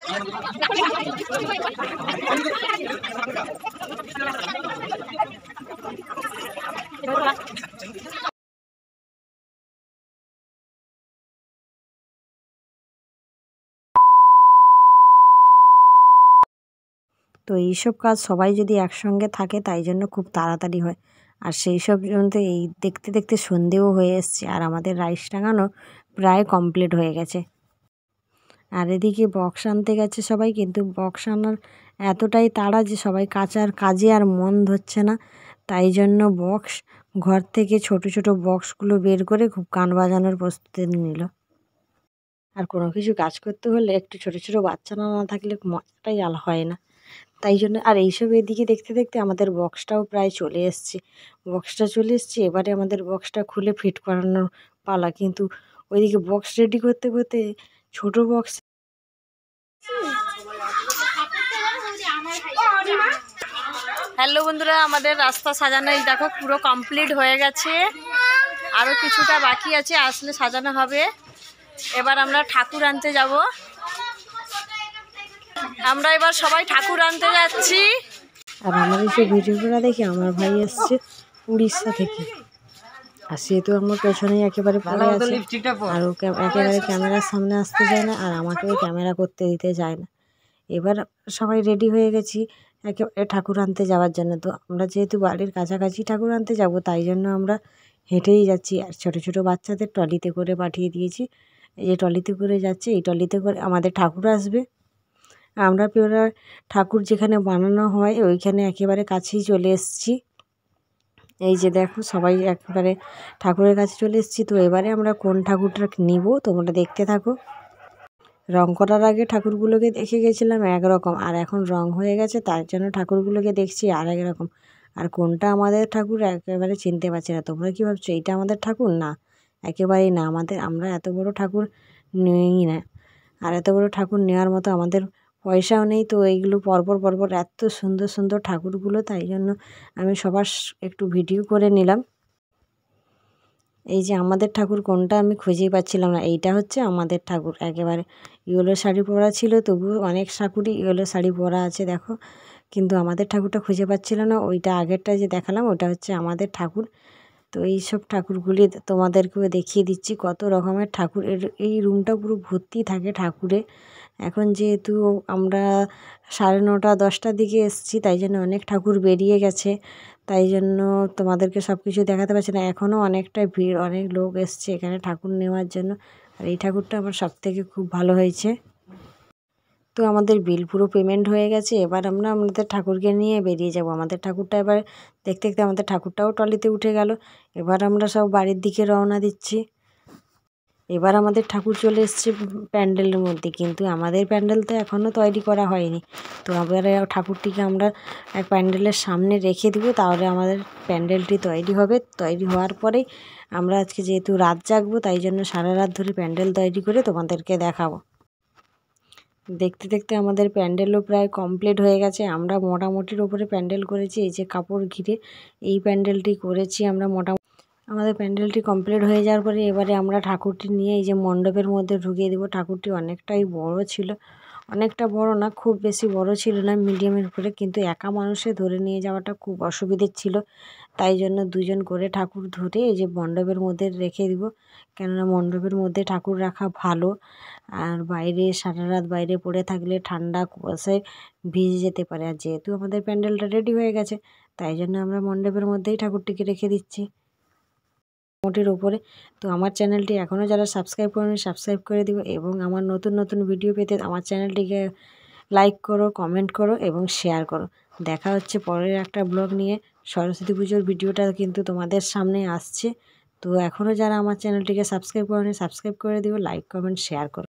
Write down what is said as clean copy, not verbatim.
তো এইসব কাজ সবাই যদি একসঙ্গে থাকে তাই জন্য খুব তাড়াতাড়ি হয়। আর সেই সব জন্য এই দেখতে দেখতে সন্ধেও হয়ে এসছে, আর আমাদের রাইস টাঙানো প্রায় কমপ্লিট হয়ে গেছে। আর এদিকে বক্স আনতে গেছে সবাই, কিন্তু বক্স আনার এতটাই তাড়া যে সবাই কাজে আর মন ধরছে না। তাই জন্য বক্স ঘর থেকে ছোট ছোট বক্সগুলো বের করে খুব গান বাজানোর প্রস্তুতি নিল। আর কোনো কিছু কাজ করতে হলে একটু ছোট ছোট বাচ্চা না থাকলে মজাটাই হয় না। তাই জন্য আর এইসব এদিকে দেখতে দেখতে আমাদের বক্সটাও প্রায় চলে এসছে। এবারে আমাদের বক্সটা খুলে ফিট করানোর পালা। কিন্তু ওইদিকে বক্স রেডি করতে করতে ছোট বক্স। হ্যালো বন্ধুরা, আমাদের রাস্তা সাজানো এই দেখো পুরো কমপ্লিট হয়ে গেছে, আরও কিছুটা বাকি আছে, আসলে সাজানো হবে। এবার আমরা ঠাকুর আনতে যাব। আমরা এবার সবাই ঠাকুর আনতে যাচ্ছি। আর আমার এই ভিডিওগুলো দেখে আমার ভাই এসছে উড়িষ্যা থেকে, আর সে তো আমার পেছনেই একেবারে পড়ে আছে, আর ওকে একেবারে ক্যামেরার সামনে আসতে চায় না, আর আমাকেও ক্যামেরা করতে দিতে চায় না। এবার সবাই রেডি হয়ে গেছি একেবারে ঠাকুর আনতে যাওয়ার জন্য। তো আমরা যেহেতু বাড়ির কাছাকাছি ঠাকুর আনতে যাব, তাই জন্য আমরা হেঁটেই যাচ্ছি। আর ছোটো ছোটো বাচ্চাদের ট্রলিতে করে পাঠিয়ে দিয়েছি। এই যে ট্রলিতে করে যাচ্ছে, এই ট্রলিতে করে আমাদের ঠাকুর আসবে। আমরা প্রায় ঠাকুর যেখানে বানানো হয় ওইখানে একেবারে কাছেই চলে এসেছি। এই যে দেখো সবাই একেবারে ঠাকুরের কাছে চলে এসেছি। তো এবারে আমরা কোন ঠাকুরটা নিব তোমরা দেখতে থাকো। রং করার আগে ঠাকুরগুলোকে দেখে গেছিলাম একরকম, আর এখন রং হয়ে গেছে, তার জন্য ঠাকুরগুলোকে দেখছি আর এক রকম। আর কোনটা আমাদের ঠাকুর একেবারে চিনতে পারছি না। তোমরা কী ভাবছো এইটা আমাদের ঠাকুর? না, একেবারেই না। আমরা এত বড় ঠাকুর নিই না, আর এত বড় ঠাকুর নেওয়ার মতো আমাদের পয়সাও নেই। তো এইগুলো পরপর এত সুন্দর সুন্দর ঠাকুরগুলো, তাই জন্য আমি সবার একটু ভিডিও করে নিলাম। এই যে আমাদের ঠাকুর কোনটা আমি খুঁজেই পাচ্ছিলাম না। এইটা হচ্ছে আমাদের ঠাকুর, একেবারে ইয়েলো শাড়ি পরা ছিল, তবু অনেক ঠাকুরই ইয়েলো শাড়ি পরা আছে দেখো, কিন্তু আমাদের ঠাকুরটা খুঁজে পাচ্ছিল না। ওইটা আগেরটা যে দেখালাম ওটা হচ্ছে আমাদের ঠাকুর। তো এই সব ঠাকুরগুলি তোমাদেরকেও দেখিয়ে দিচ্ছি, কত রকমের ঠাকুর। এই রুমটা পুরো ভর্তি থাকে ঠাকুরে। এখন যেহেতু আমরা 9:30 10টার দিকে এসেছি, তাই জন্য অনেক ঠাকুর বেরিয়ে গেছে, তাই জন্য তোমাদেরকে সব কিছু দেখাতে পারছি না। এখনও অনেকটা ভিড়, অনেক লোক এসছে এখানে ঠাকুর নেওয়ার জন্য। আর এই ঠাকুরটা আমার সবথেকে খুব ভালো হয়েছে। তো আমাদের বিল পুরো পেমেন্ট হয়ে গেছে। এবার আমরা আমাদের ঠাকুরকে নিয়ে বেরিয়ে যাব। আমাদের ঠাকুরটা এবার দেখতে দেখতে আমাদের ঠাকুরটাও ট্রলিতে উঠে গেল। এবার আমরা সব বাড়ির দিকে রওনা দিচ্ছি। এবার আমাদের ঠাকুর চলে এসছে প্যান্ডেলের মধ্যে, কিন্তু আমাদের প্যান্ডেল তো এখনও তৈরি করা হয়নি। তো এবারে ঠাকুরটিকে আমরা এক প্যান্ডেলের সামনে রেখে দিব, তাহলে আমাদের প্যান্ডেলটি তৈরি হবে। তৈরি হওয়ার পরেই আমরা আজকে যেহেতু রাত জাগবো, তাই জন্য সারা রাত ধরে প্যান্ডেল তৈরি করে তোমাদেরকে দেখাবো। দেখতে দেখতে আমাদের প্যান্ডেলও প্রায় কমপ্লিট হয়ে গেছে। আমরা মোটামুটির ওপরে প্যান্ডেল করেছি, এই যে কাপড় ঘিরে এই প্যান্ডেলটি করেছি আমরা মোটামুটি। আমাদের প্যান্ডেলটি কমপ্লিট হয়ে যাওয়ার পরে এবারে আমরা ঠাকুরটি নিয়ে এই যে মণ্ডপের মধ্যে ঢুকিয়ে দেবো। ঠাকুরটি অনেকটাই বড় ছিল, অনেকটা বড় না, খুব বেশি বড় ছিল না, মিডিয়ামের উপরে। কিন্তু একা মানুষে ধরে নিয়ে যাওয়াটা খুব অসুবিধের ছিল, তাই জন্য দুজন করে ঠাকুর ধরে এই যে মণ্ডপের মধ্যে রেখে দিব। কেননা মণ্ডপের মধ্যে ঠাকুর রাখা ভালো, আর বাইরে সারা রাত বাইরে পড়ে থাকলে ঠান্ডা কুয়াশায় ভিজে যেতে পারে। আর যেহেতু আমাদের প্যান্ডেলটা রেডি হয়ে গেছে, তাই জন্য আমরা মণ্ডপের মধ্যেই ঠাকুরটিকে রেখে দিচ্ছি মোটির ওপরে। তো আমার চ্যানেলটি এখনও যারা সাবস্ক্রাইব করেনি সাবস্ক্রাইব করে দিও, এবং আমার নতুন নতুন ভিডিও পেতে আমার চ্যানেলটিকে লাইক করো, কমেন্ট করো এবং শেয়ার করো। দেখা হচ্ছে পরের একটা ব্লগ নিয়ে। সরস্বতী পুজোর ভিডিওটা কিন্তু তোমাদের সামনে আসছে। তো এখনও যারা আমার চ্যানেলটিকে সাবস্ক্রাইব করেনি সাবস্ক্রাইব করে দিও, লাইক কমেন্ট শেয়ার করো।